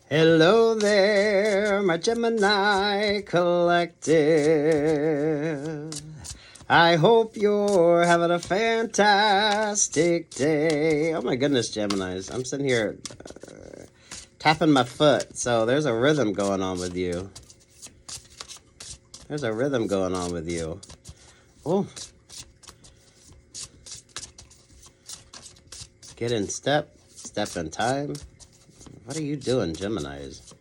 Hello there, my Gemini collective. I hope you're having a fantastic day. Oh my goodness, Geminis. I'm sitting here tapping my foot. So there's a rhythm going on with you. There's a rhythm going on with you. Oh. Get in step in time. What are you doing, Geminis?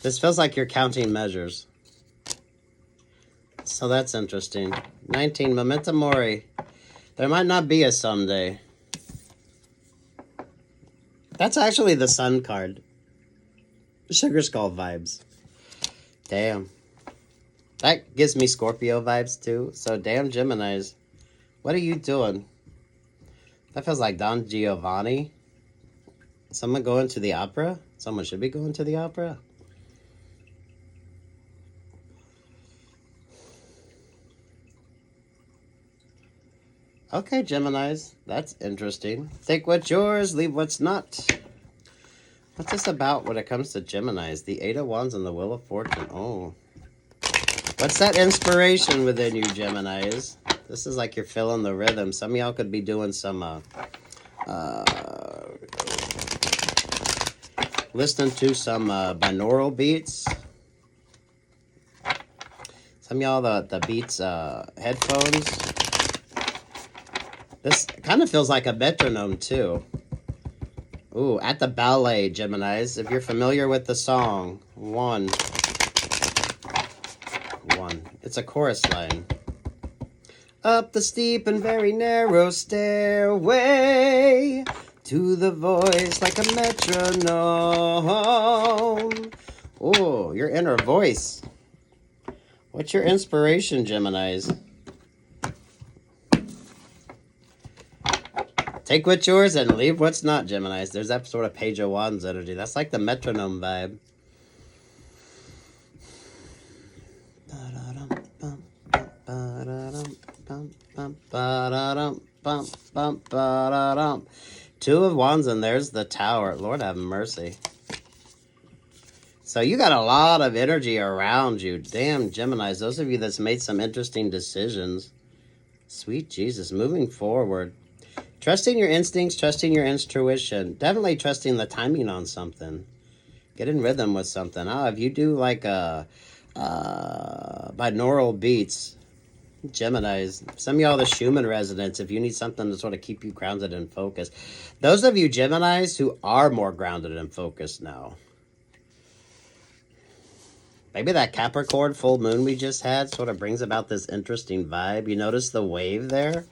This feels like you're counting measures. So that's interesting. 19, Memento Mori. There might not be a someday. That's actually the Sun card. Sugar Skull vibes. Damn. That gives me Scorpio vibes too. So damn, Geminis. What are you doing? That feels like Don Giovanni. Someone going to the opera? Someone should be going to the opera. Okay, Geminis. That's interesting. Take what's yours, leave what's not. What's this about when it comes to Geminis? The Eight of Wands and the Wheel of Fortune. Oh. What's that inspiration within you, Geminis? This is like you're feeling the rhythm. Some of y'all could be doing some listening to some binaural beats. Some of y'all the Beats headphones. This kind of feels like a metronome too. Ooh, at the ballet, Geminis. If you're familiar with the song, one. It's a chorus line. Up the steep and very narrow stairway to the voice like a metronome. Ooh, your inner voice. What's your inspiration, Geminis? Take what's yours and leave what's not, Geminis. There's that sort of Page of Wands energy. That's like the metronome vibe. Two of Wands, and there's the Tower. Lord have mercy. So you got a lot of energy around you. Damn, Geminis. Those of you that's made some interesting decisions. Sweet Jesus. Moving forward. Trusting your instincts, trusting your intuition. Definitely trusting the timing on something. Get in rhythm with something. Oh, if you do like binaural beats, Geminis, some of y'all the Schumann resonance, if you need something to sort of keep you grounded and focused. Those of you Geminis who are more grounded and focused now. Maybe that Capricorn full moon we just had sort of brings about this interesting vibe. You notice the wave there?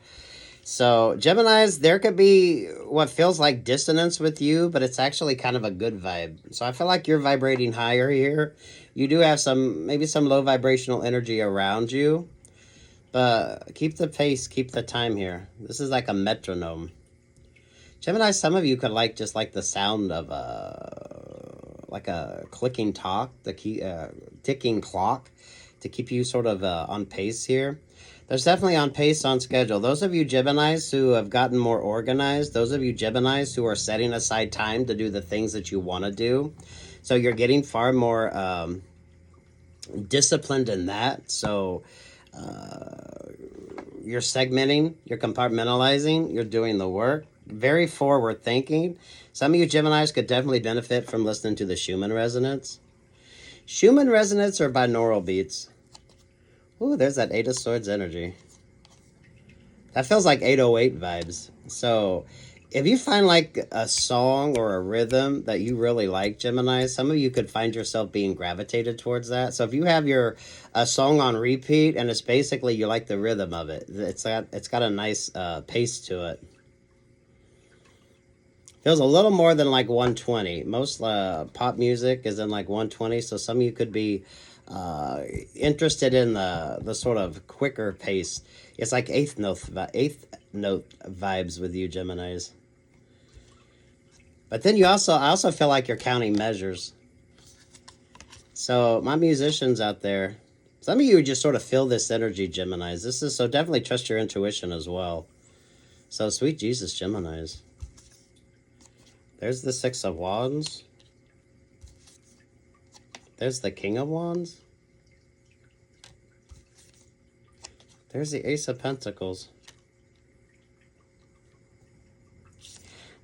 So, Geminis, there could be what feels like dissonance with you, but it's actually kind of a good vibe. So I feel like you're vibrating higher here. You do have maybe some low vibrational energy around you. But keep the pace, keep the time here. This is like a metronome. Gemini, some of you could like just like the sound of like a clicking talk, the key ticking clock to keep you sort of on pace here. There's definitely on pace, on schedule. Those of you Geminis who have gotten more organized, those of you Geminis who are setting aside time to do the things that you want to do. So you're getting far more disciplined in that. So you're segmenting, you're compartmentalizing, you're doing the work. Very forward thinking. Some of you Geminis could definitely benefit from listening to the Schumann resonance. Schumann resonance or binaural beats. Ooh, there's that Eight of Swords energy. That feels like 808 vibes. So if you find like a song or a rhythm that you really like, Gemini, some of you could find yourself being gravitated towards that. So if you have a song on repeat and it's basically you like the rhythm of it, it's got a nice pace to it. Feels a little more than like 120. Most pop music is in like 120. So some of you could be interested in the sort of quicker pace. It's like eighth note vibes with you Geminis. But then I also feel like you're counting measures. So my musicians out there, some of you just sort of feel this energy, Geminis. So definitely trust your intuition as well. So sweet Jesus, Geminis. There's the Six of Wands. There's the King of Wands. There's the Ace of Pentacles.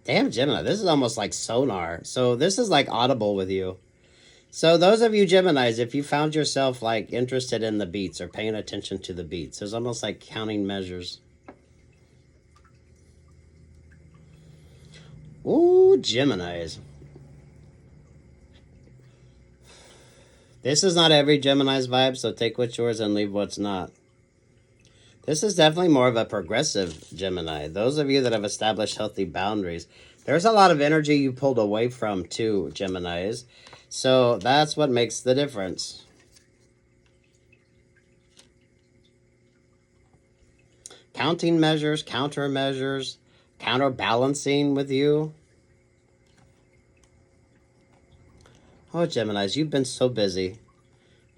Damn, Gemini, this is almost like sonar. So this is like audible with you. So those of you Geminis, if you found yourself like interested in the beats or paying attention to the beats, there's almost like counting measures. Ooh, Geminis. This is not every Gemini's vibe, so take what's yours and leave what's not. This is definitely more of a progressive Gemini. Those of you that have established healthy boundaries, there's a lot of energy you pulled away from too, Geminis. So that's what makes the difference. Counting measures, countermeasures, counterbalancing with you. Oh, Geminis, you've been so busy.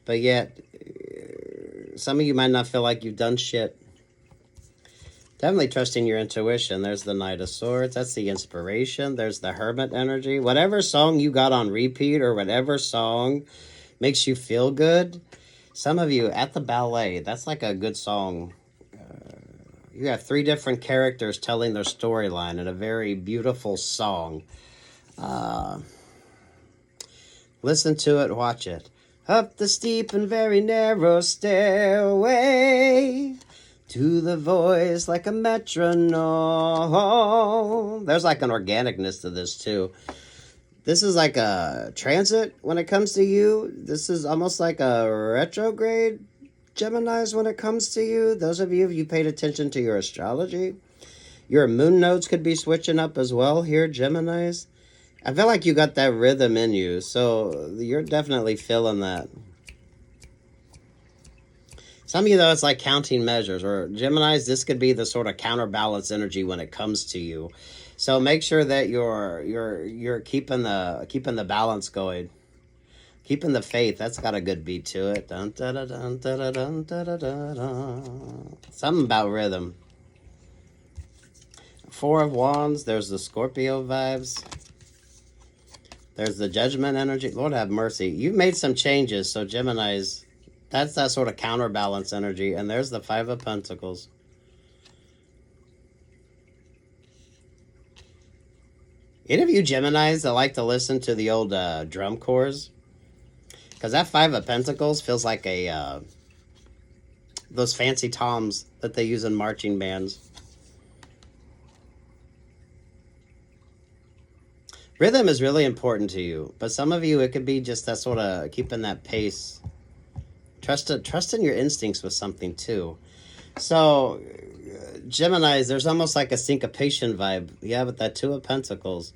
But yet, some of you might not feel like you've done shit. Definitely trusting your intuition. There's the Knight of Swords. That's the inspiration. There's the Hermit energy. Whatever song you got on repeat or whatever song makes you feel good. Some of you at the ballet, that's like a good song. You have 3 different characters telling their storyline in a very beautiful song. Listen to it, watch it. Up the steep and very narrow stairway, to the voice like a metronome. There's like an organicness to this too. This is like a transit when it comes to you. This is almost like a retrograde Geminis when it comes to you. Those of you, if you paid attention to your astrology, your moon nodes could be switching up as well here, Geminis. I feel like you got that rhythm in you, so you're definitely feeling that. Some of you, though, it's like counting measures. Or Geminis, this could be the sort of counterbalance energy when it comes to you. So make sure that you're keeping the balance going, keeping the faith. That's got a good beat to it. Dun, da, da, dun, da, da, dun, da, da, da, da. Something about rhythm. 4 of Wands. There's the Scorpio vibes. There's the Judgment energy. Lord have mercy. You've made some changes, so Geminis, that's that sort of counterbalance energy. And there's the 5 of Pentacles. Any of you Geminis that like to listen to the old drum corps? Because that 5 of Pentacles feels like a those fancy toms that they use in marching bands. Rhythm is really important to you, but some of you, it could be just that sort of keeping that pace. Trust in your instincts with something too. So, Geminis, there's almost like a syncopation vibe. Yeah, with that 2 of Pentacles.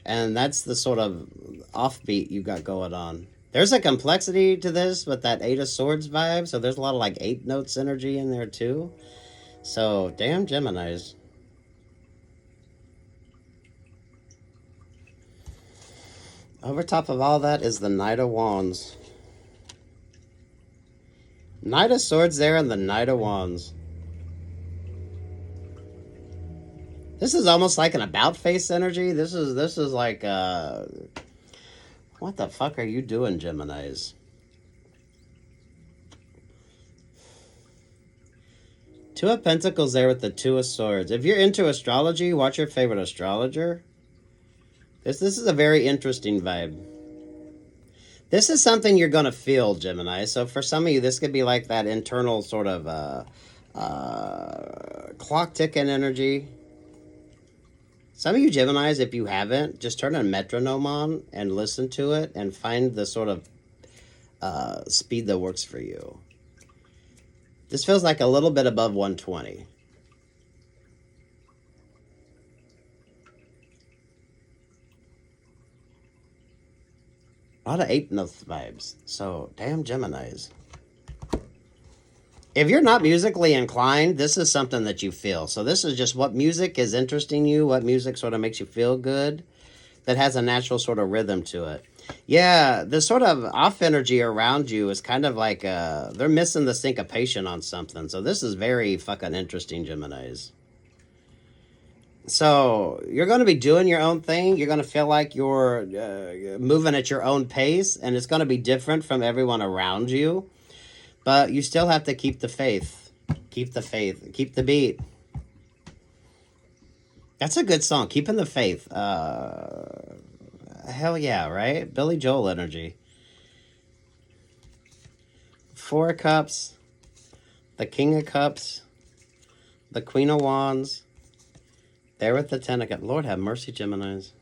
And that's the sort of offbeat you got going on. There's a complexity to this with that 8 of Swords vibe. So there's a lot of like 8 notes energy in there too. So, damn Geminis. Over top of all that is the Knight of Wands. Knight of Swords there and the Knight of Wands. This is almost like an about face energy. This is like what the fuck are you doing, Geminis? 2 of Pentacles there with the 2 of Swords. If you're into astrology, watch your favorite astrologer. This is a very interesting vibe. This is something you're going to feel, Gemini. So for some of you, this could be like that internal sort of clock ticking energy. Some of you Geminis, if you haven't, just turn a metronome on and listen to it and find the sort of speed that works for you. This feels like a little bit above 120. A lot of 8 note vibes. So, damn Geminis. If you're not musically inclined, this is something that you feel. So this is just what music is interesting you, what music sort of makes you feel good, that has a natural sort of rhythm to it. Yeah, the sort of off energy around you is kind of like, they're missing the syncopation on something. So this is very fucking interesting, Geminis. So you're going to be doing your own thing. You're going to feel like you're moving at your own pace, and it's going to be different from everyone around you. But you still have to keep the faith. Keep the faith. Keep the beat. That's a good song. Keeping the faith. Hell yeah, right? Billy Joel energy. Four of Cups. The King of Cups. The Queen of Wands. There with the Ten of Cups. Lord have mercy, Geminis.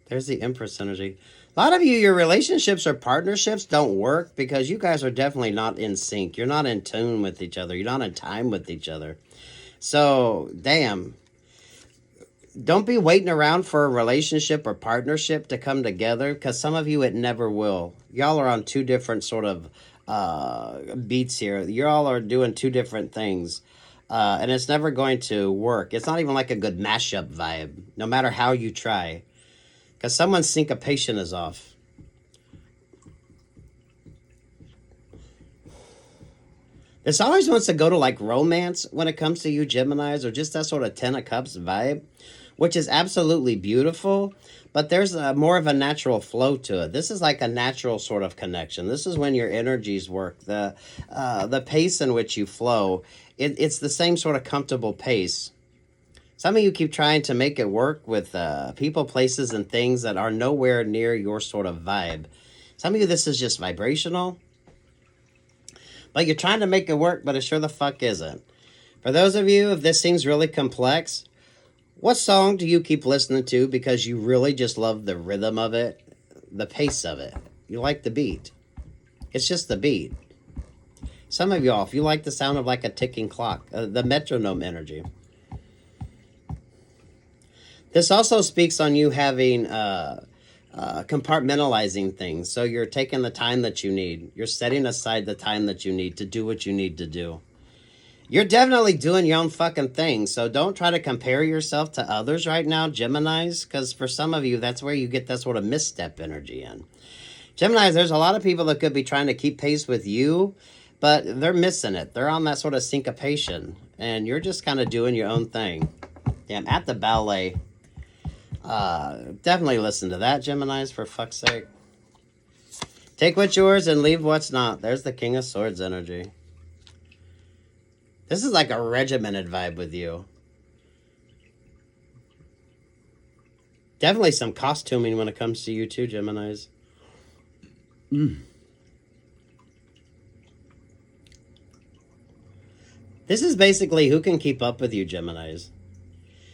There's the Empress energy. A lot of you, your relationships or partnerships don't work because you guys are definitely not in sync. You're not in tune with each other. You're not in time with each other. So, damn. Don't be waiting around for a relationship or partnership to come together, because some of you, it never will. Y'all are on two different sort of beats here. You all are doing two different things. And it's never going to work. It's not even like a good mashup vibe, no matter how you try. Because someone's syncopation is off. This always wants to go to like romance when it comes to you Geminis, or just that sort of Ten of Cups vibe, which is absolutely beautiful, but there's more of a natural flow to it. This is like a natural sort of connection. This is when your energies work, the pace in which you flow. It's the same sort of comfortable pace. Some of you keep trying to make it work with people, places, and things that are nowhere near your sort of vibe. Some of you, this is just vibrational. But you're trying to make it work, but it sure the fuck isn't. For those of you, if this seems really complex, what song do you keep listening to because you really just love the rhythm of it, the pace of it? You like the beat. It's just the beat. Some of y'all, if you like the sound of like a ticking clock, the metronome energy. This also speaks on you having compartmentalizing things. So you're taking the time that you need. You're setting aside the time that you need to do what you need to do. You're definitely doing your own fucking thing. So don't try to compare yourself to others right now, Geminis, because for some of you, that's where you get that sort of misstep energy in. Geminis, there's a lot of people that could be trying to keep pace with you, but they're missing it. They're on that sort of syncopation, and you're just kind of doing your own thing. Damn, at the ballet. Definitely listen to that, Geminis, for fuck's sake. Take what's yours and leave what's not. There's the King of Swords energy. This is like a regimented vibe with you. Definitely some costuming when it comes to you too, Geminis. This is basically who can keep up with you, Geminis.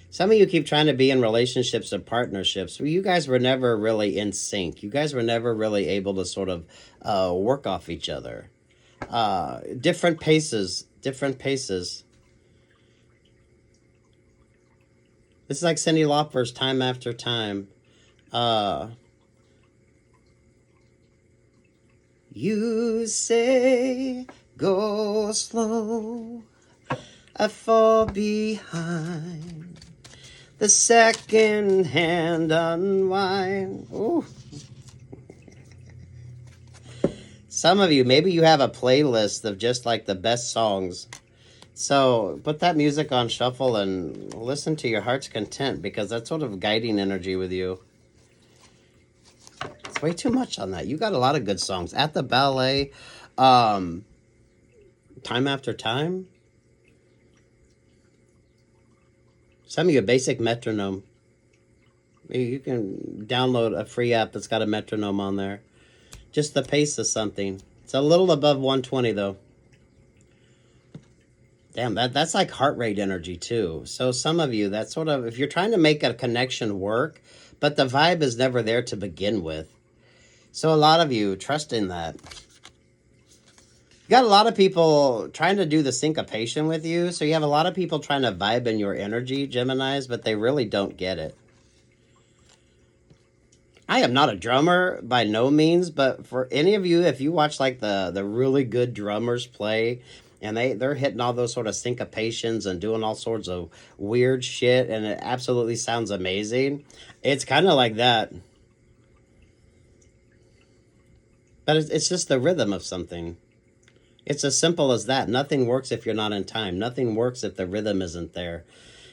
Some of you keep trying to be in relationships or partnerships where you guys were never really in sync. You guys were never really able to sort of work off each other. Different paces, different paces. This is like Cyndi Lauper's Time After Time. You say go slow, I fall behind. The second hand unwind. Ooh. Some of you, maybe you have a playlist of just like the best songs. So put that music on shuffle and listen to your heart's content, because that's sort of guiding energy with you. It's way too much on that. You got a lot of good songs. At the Ballet, Time After Time. Some of your basic metronome. You can download a free app that's got a metronome on there. Just the pace of something. It's a little above 120 though. Damn, that's like heart rate energy too. So some of you, that's sort of, if you're trying to make a connection work, but the vibe is never there to begin with. So a lot of you, trust in that. You got a lot of people trying to do the syncopation with you. So you have a lot of people trying to vibe in your energy, Geminis, but they really don't get it. I am not a drummer by no means, but for any of you, if you watch like the really good drummers play, and they're hitting all those sort of syncopations and doing all sorts of weird shit, and it absolutely sounds amazing. It's kind of like that. But it's just the rhythm of something. It's as simple as that. Nothing works if you're not in time. Nothing works if the rhythm isn't there.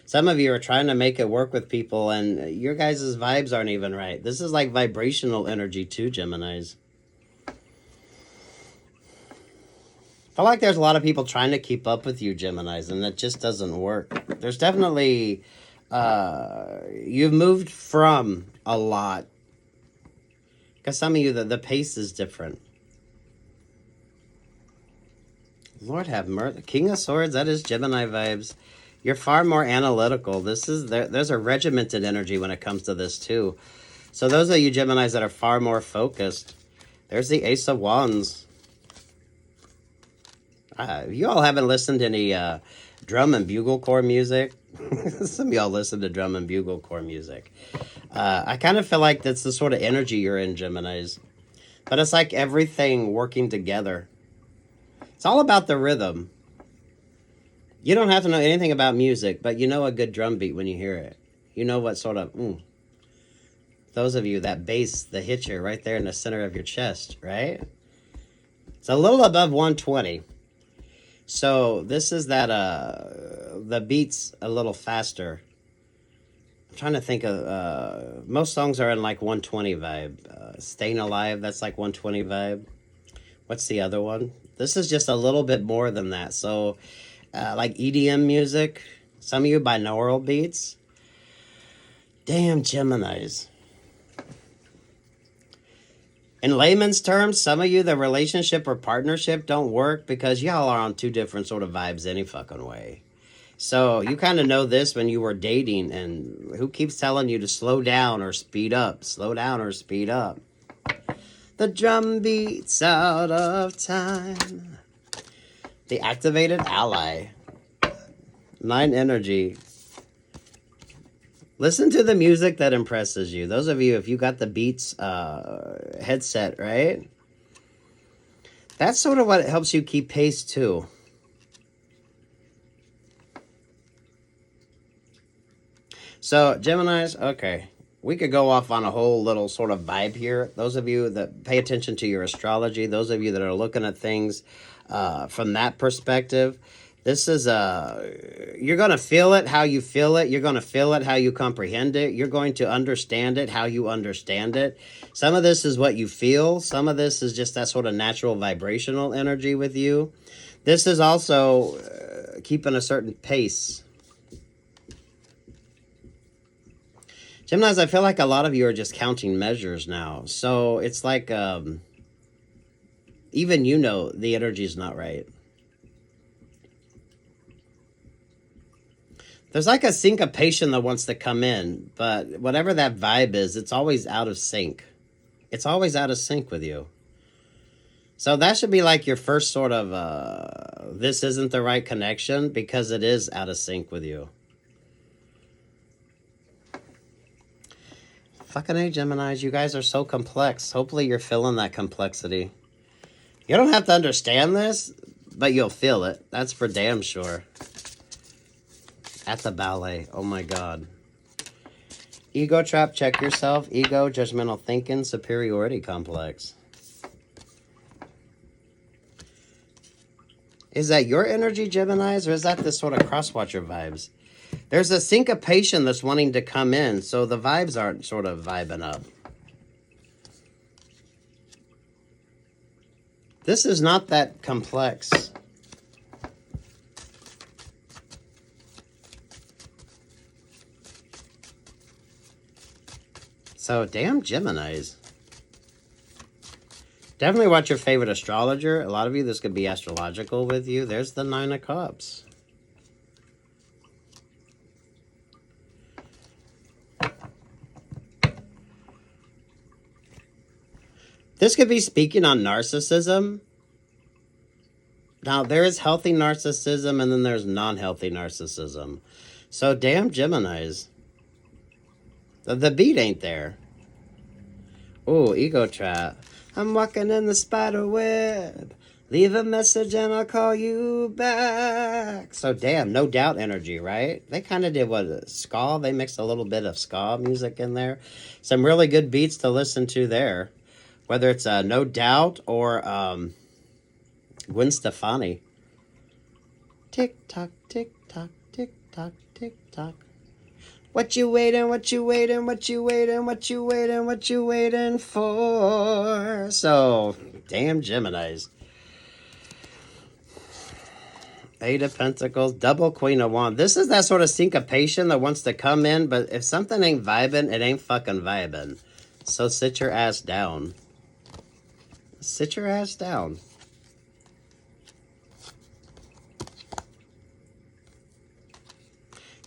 Some of you are trying to make it work with people, and your guys' vibes aren't even right. This is like vibrational energy too, Geminis. I feel like there's a lot of people trying to keep up with you, Geminis, and it just doesn't work. There's definitely, you've moved from a lot. Because some of you, the pace is different. Lord have mercy. King of Swords, that is Gemini vibes. You're far more analytical. There's a regimented energy when it comes to this too. So those of you Geminis that are far more focused, there's the Ace of Wands. You all haven't listened to any drum and bugle corps music? Some of y'all listen to drum and bugle corps music. I kind of feel like that's the sort of energy you're in, Geminis. But it's like everything working together. It's all about the rhythm. You don't have to know anything about music, but you know a good drum beat when you hear it. You know what sort of, those of you, that bass, the hit you right there in the center of your chest, right? It's a little above 120. So this is that, the beat's a little faster. I'm trying to think of, most songs are in like 120 vibe. Staying Alive, that's like 120 vibe. What's the other one? This is just a little bit more than that. So, like EDM music, some of you binaural beats. Damn, Geminis. In layman's terms, some of you, the relationship or partnership don't work because y'all are on two different sort of vibes any fucking way. So you kind of know this when you were dating, and who keeps telling you to slow down or speed up? Slow down or speed up. The drum beats out of time. The activated ally. 9 energy. Listen to the music that impresses you. Those of you, if you got the Beats headset, right? That's sort of what helps you keep pace too. So, Geminis, okay. We could go off on a whole little sort of vibe here. Those of you that pay attention to your astrology, those of you that are looking at things from that perspective, this is, you're going to feel it how you feel it. You're going to feel it how you comprehend it. You're going to understand it how you understand it. Some of this is what you feel. Some of this is just that sort of natural vibrational energy with you. This is also keeping a certain pace. Geminis, I feel like a lot of you are just counting measures now. So it's like, even you know the energy is not right. There's like a syncopation that wants to come in, but whatever that vibe is, it's always out of sync. It's always out of sync with you. So that should be like your first sort of, this isn't the right connection, because it is out of sync with you. Fucking A, Geminis, you guys are so complex. Hopefully you're feeling that complexity. You don't have to understand this, but you'll feel it. That's for damn sure. At the ballet. Oh my God. Ego trap, check yourself. Ego, judgmental thinking, superiority complex. Is that your energy, Geminis, or is that this sort of crosswatcher vibes? There's a syncopation that's wanting to come in, so the vibes aren't sort of vibing up. This is not that complex. So, damn Geminis. Definitely watch your favorite astrologer. A lot of you, this could be astrological with you. There's the 9 of Cups. This could be speaking on narcissism. Now, there is healthy narcissism, and then there's non-healthy narcissism. So, damn Geminis. The beat ain't there. Ooh, ego trap. I'm walking in the spider web. Leave a message and I'll call you back. So, damn, no doubt energy, right? They kind of did what, ska? They mixed a little bit of ska music in there. Some really good beats to listen to there. Whether it's No Doubt or Gwen Stefani. Tick tock, tick tock, tick tock, tick tock. What you waiting, what you waiting, what you waiting, what you waiting, what you waiting for? So, damn Geminis. Eight of Pentacles, double Queen of Wands. This is that sort of syncopation that wants to come in, but if something ain't vibing, it ain't fucking vibing. So sit your ass down. Sit your ass down.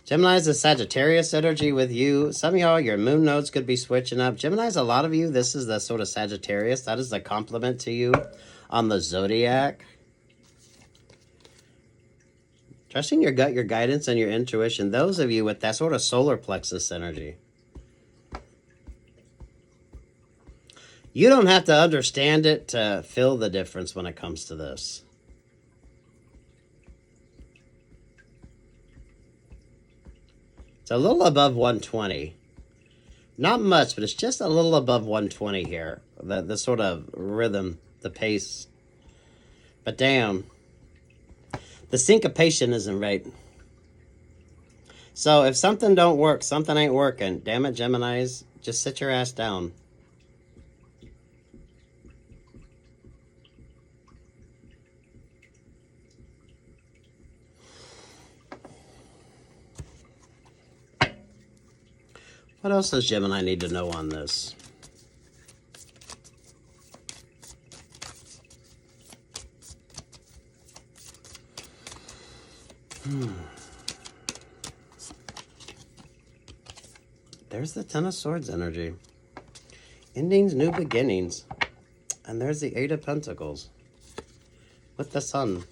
Gemini's a Sagittarius energy with you. Some of y'all, your moon nodes could be switching up. Gemini's, a lot of you, this is the sort of Sagittarius. That is the compliment to you on the zodiac. Trusting your gut, your guidance, and your intuition. Those of you with that sort of solar plexus energy. You don't have to understand it to feel the difference when it comes to this. It's a little above 120. Not much, but it's just a little above 120 here. The sort of rhythm, the pace. But damn, the syncopation isn't right. So if something don't work, something ain't working. Damn it, Geminis, just sit your ass down. What else does Gemini need to know on this? There's the Ten of Swords energy. Endings, new beginnings. And there's the Eight of Pentacles. With the Sun.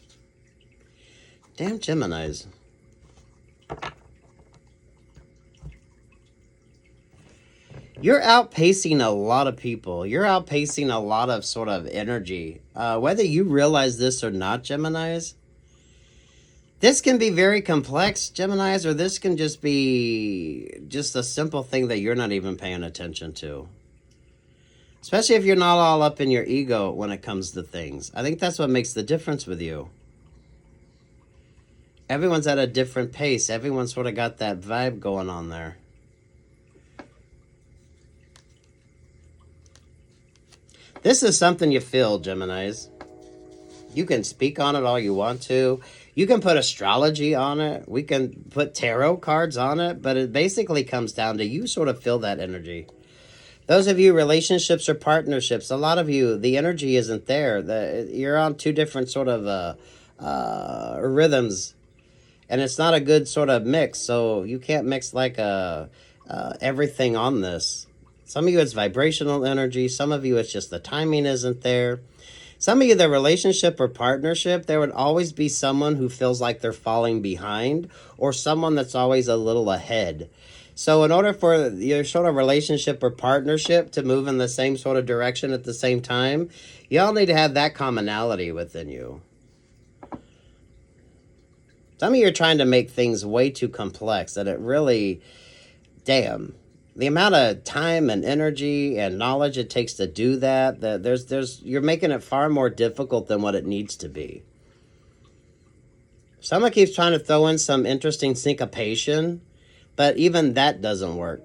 Damn Geminis. You're outpacing a lot of people. You're outpacing a lot of sort of energy. Whether you realize this or not, Geminis, this can be very complex, Geminis, or this can just be just a simple thing that you're not even paying attention to. Especially if you're not all up in your ego when it comes to things. I think that's what makes the difference with you. Everyone's at a different pace. Everyone's sort of got that vibe going on there. This is something you feel, Geminis. You can speak on it all you want to. You can put astrology on it. We can put tarot cards on it. But it basically comes down to you sort of feel that energy. Those of you, relationships or partnerships, a lot of you, the energy isn't there. You're on two different sort of rhythms. And it's not a good sort of mix. So you can't mix like everything on this. Some of you, it's vibrational energy. Some of you, it's just the timing isn't there. Some of you, the relationship or partnership, there would always be someone who feels like they're falling behind or someone that's always a little ahead. So in order for your sort of relationship or partnership to move in the same sort of direction at the same time, you all need to have that commonality within you. Some of you are trying to make things way too complex that it really, damn. The amount of time and energy and knowledge it takes to do that, you're making it far more difficult than what it needs to be. Someone keeps trying to throw in some interesting syncopation, but even that doesn't work.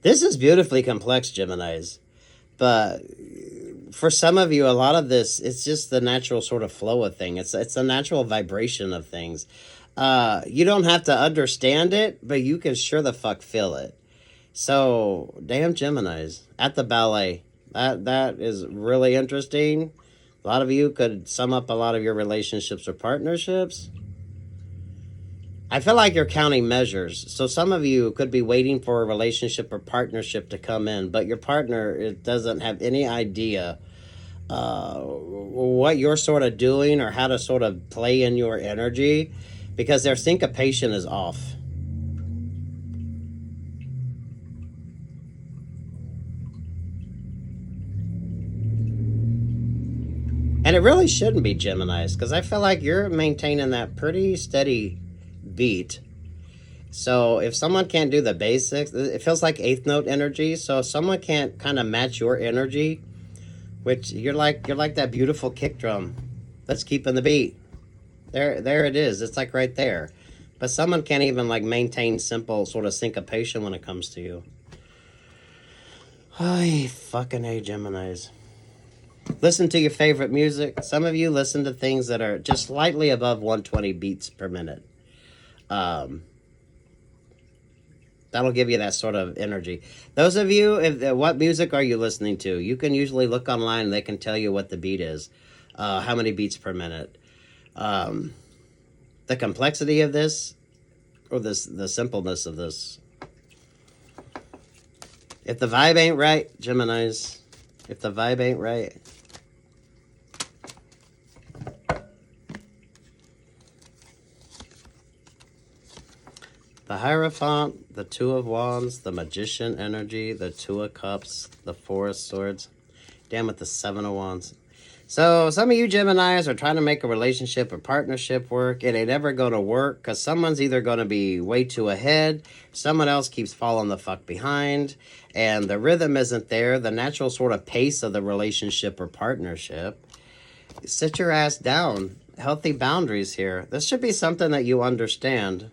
This is beautifully complex, Geminis, but for some of you, a lot of this, it's just the natural sort of flow of things. It's the natural vibration of things. You don't have to understand it, but you can sure the fuck feel it. So, damn Geminis. At the ballet. That is really interesting. A lot of you could sum up a lot of your relationships or partnerships. I feel like you're counting measures. So some of you could be waiting for a relationship or partnership to come in, but your partner doesn't have any idea what you're sort of doing or how to sort of play in your energy because their syncopation is off. And it really shouldn't be, Geminis, because I feel like you're maintaining that pretty steady beat. So if someone can't do the basics, it feels like eighth note energy. So if someone can't kind of match your energy, which you're like that beautiful kick drum. Let's keep in the beat. There it is. It's like right there. But someone can't even like maintain simple sort of syncopation when it comes to you. Ay, fucking A, Geminis. Listen to your favorite music. Some of you listen to things that are just slightly above 120 beats per minute. That'll give you that sort of energy. Those of you, what music are you listening to? You can usually look online and they can tell you what the beat is. How many beats per minute. The complexity of this, or the simpleness of this. If the vibe ain't right, Geminis, if the vibe ain't right, the Hierophant, the Two of Wands, the Magician energy, the Two of Cups, the Four of Swords, damn with the Seven of Wands. So some of you Geminis are trying to make a relationship or partnership work. It ain't ever going to work because someone's either going to be way too ahead, someone else keeps falling the fuck behind, and the rhythm isn't there, the natural sort of pace of the relationship or partnership. Sit your ass down. Healthy boundaries here. This should be something that you understand.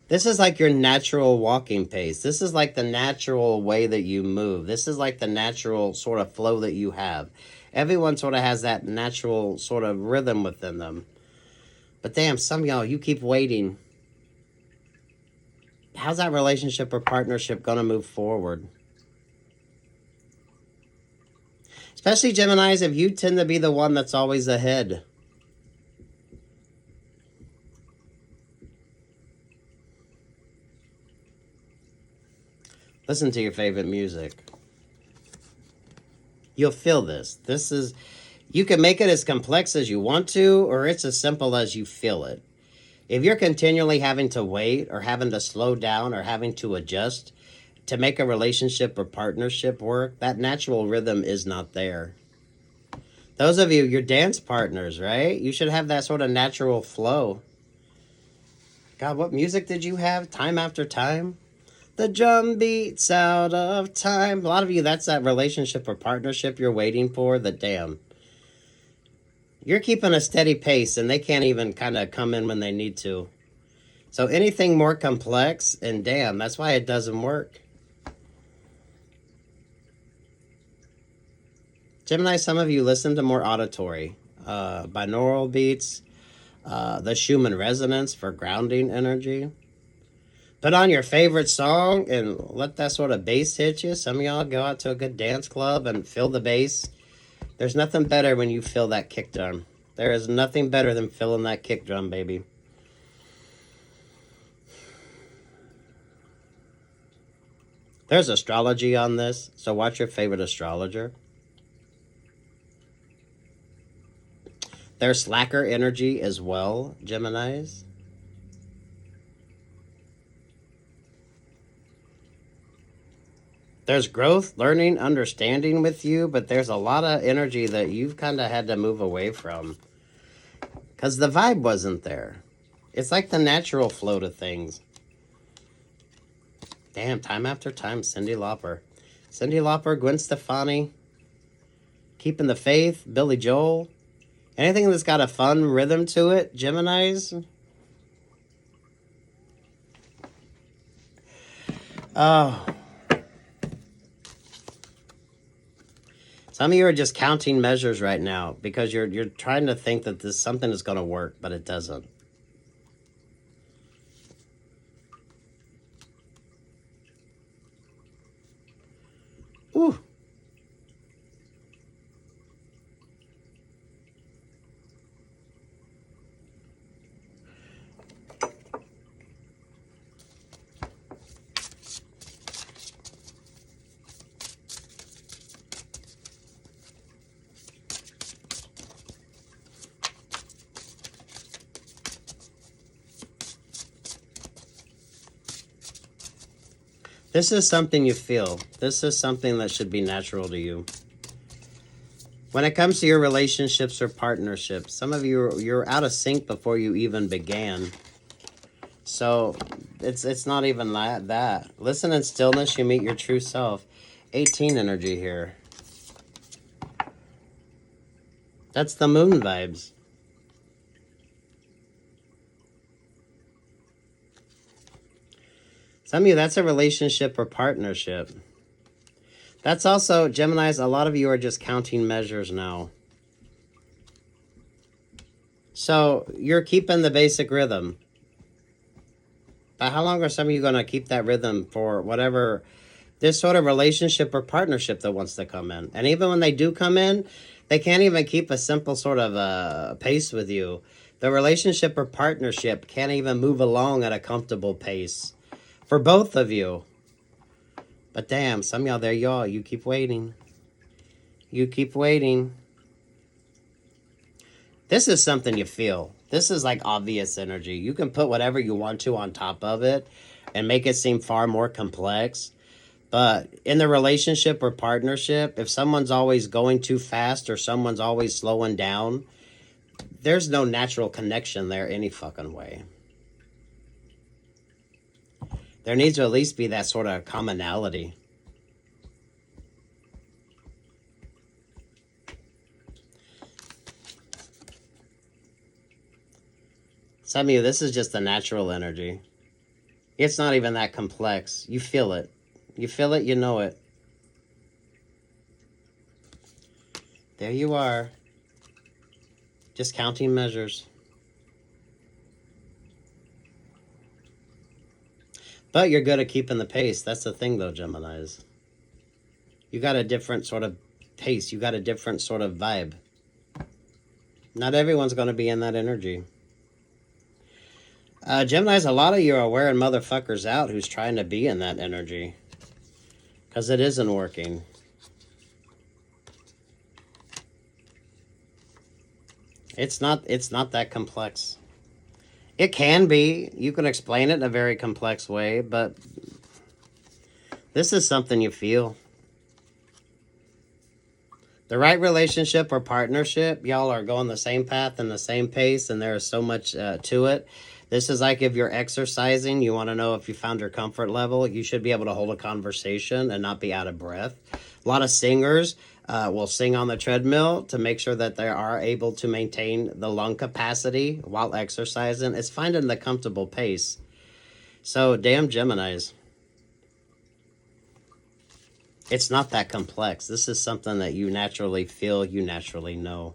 This is like your natural walking pace. This is like the natural way that you move. This is like the natural sort of flow that you have. Everyone sort of has that natural sort of rhythm within them. But damn, some of y'all, you keep waiting. How's that relationship or partnership going to move forward? Especially Geminis, if you tend to be the one that's always ahead. Listen to your favorite music. You'll feel this. This is, you can make it as complex as you want to, or it's as simple as you feel it. If you're continually having to wait or having to slow down or having to adjust to make a relationship or partnership work, that natural rhythm is not there. Those of you, your dance partners, right? You should have that sort of natural flow. God, what music did you have? Time after time? The drum beats out of time. A lot of you, that's that relationship or partnership you're waiting for. The damn. You're keeping a steady pace and they can't even kind of come in when they need to. So anything more complex, and damn, that's why it doesn't work. Gemini, some of you listen to more auditory. Binaural beats, the Schumann resonance for grounding energy. Put on your favorite song and let that sort of bass hit you. Some of y'all go out to a good dance club and feel the bass. There's nothing better when you feel that kick drum. There is nothing better than feeling that kick drum, baby. There's astrology on this, so watch your favorite astrologer. There's slacker energy as well, Geminis. There's growth, learning, understanding with you, but there's a lot of energy that you've kind of had to move away from because the vibe wasn't there. It's like the natural flow to things. Damn, time after time, Cyndi Lauper. Cyndi Lauper, Gwen Stefani, Keeping the Faith, Billy Joel. Anything that's got a fun rhythm to it, Geminis. Oh. Some of you are just counting measures right now because you're trying to think that this something is going to work, but it doesn't. Ooh. This is something you feel. This is something that should be natural to you. When it comes to your relationships or partnerships, some of you, you're out of sync before you even began. So it's not even that. Listen in stillness, you meet your true self. 18 energy here. That's the moon vibes. Some of you, that's a relationship or partnership. That's also, Geminis, a lot of you are just counting measures now. So you're keeping the basic rhythm. But how long are some of you going to keep that rhythm for whatever this sort of relationship or partnership that wants to come in? And even when they do come in, they can't even keep a simple sort of pace with you. The relationship or partnership can't even move along at a comfortable pace for both of you. But damn, some of y'all, there y'all, you keep waiting. You keep waiting. This is something you feel. This is like obvious energy. You can put whatever you want to on top of it and make it seem far more complex. But in the relationship or partnership, if someone's always going too fast or someone's always slowing down, there's no natural connection there any fucking way. There needs to at least be that sort of commonality. Some of you, this is just the natural energy. It's not even that complex. You feel it. You feel it, you know it. There you are. Just counting measures. But you're good at keeping the pace. That's the thing, though, Geminis. You got a different sort of pace. You got a different sort of vibe. Not everyone's going to be in that energy. Geminis, a lot of you are wearing motherfuckers out who's trying to be in that energy. Because it isn't working. It's not that complex. It can be. You can explain it in a very complex way, but this is something you feel. The right relationship or partnership, y'all are going the same path and the same pace, and there is so much to it. This is like if you're exercising, you want to know if you found your comfort level, you should be able to hold a conversation and not be out of breath. A lot of singers will sing on the treadmill to make sure that they are able to maintain the lung capacity while exercising. It's finding the comfortable pace. So, damn Geminis. It's not that complex. This is something that you naturally feel, you naturally know.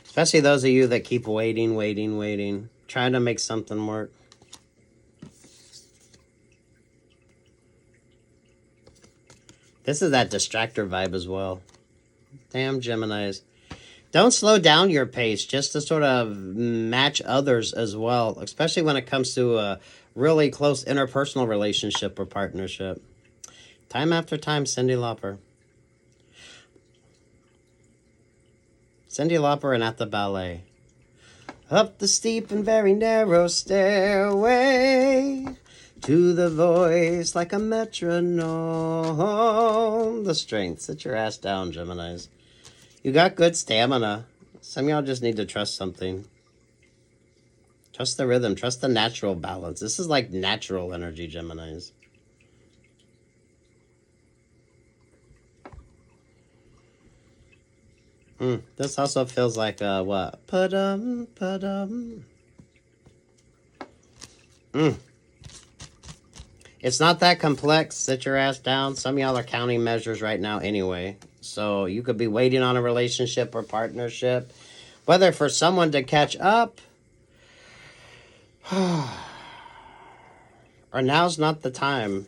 Especially those of you that keep waiting, trying to make something work. This is that distractor vibe as well. Damn Geminis. Don't slow down your pace just to sort of match others as well, especially when it comes to a really close interpersonal relationship or partnership. Time after time, Cyndi Lauper. Cyndi Lauper and At the Ballet. Up the steep and very narrow stairway to the voice like a metronome. The strength. Sit your ass down, Geminis. You got good stamina. Some of y'all just need to trust something. Trust the rhythm. Trust the natural balance. This is like natural energy, Geminis. This also feels like what? Pa-dum, pa-dum. It's not that complex. Sit your ass down. Some of y'all are counting measures right now anyway. So you could be waiting on a relationship or partnership. Whether for someone to catch up. Or now's not the time.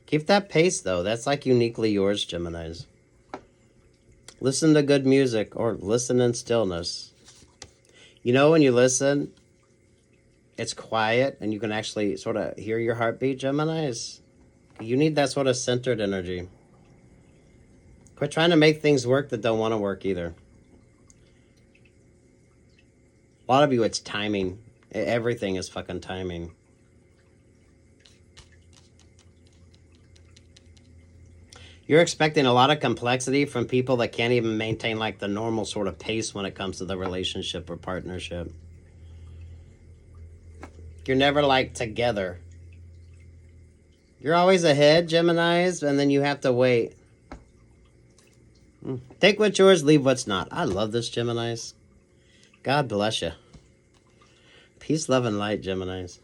Keep that pace though. That's like uniquely yours, Geminis. Listen to good music or listen in stillness. You know when you listen, it's quiet and you can actually sort of hear your heartbeat, Geminis. You need that sort of centered energy. Quit trying to make things work that don't want to work either. A lot of you, it's timing. Everything is fucking timing. You're expecting a lot of complexity from people that can't even maintain like the normal sort of pace when it comes to the relationship or partnership. You're never like together. You're always ahead, Geminis, and then you have to wait. Take what's yours, leave what's not. I love this, Geminis. God bless you. Peace, love, and light, Geminis.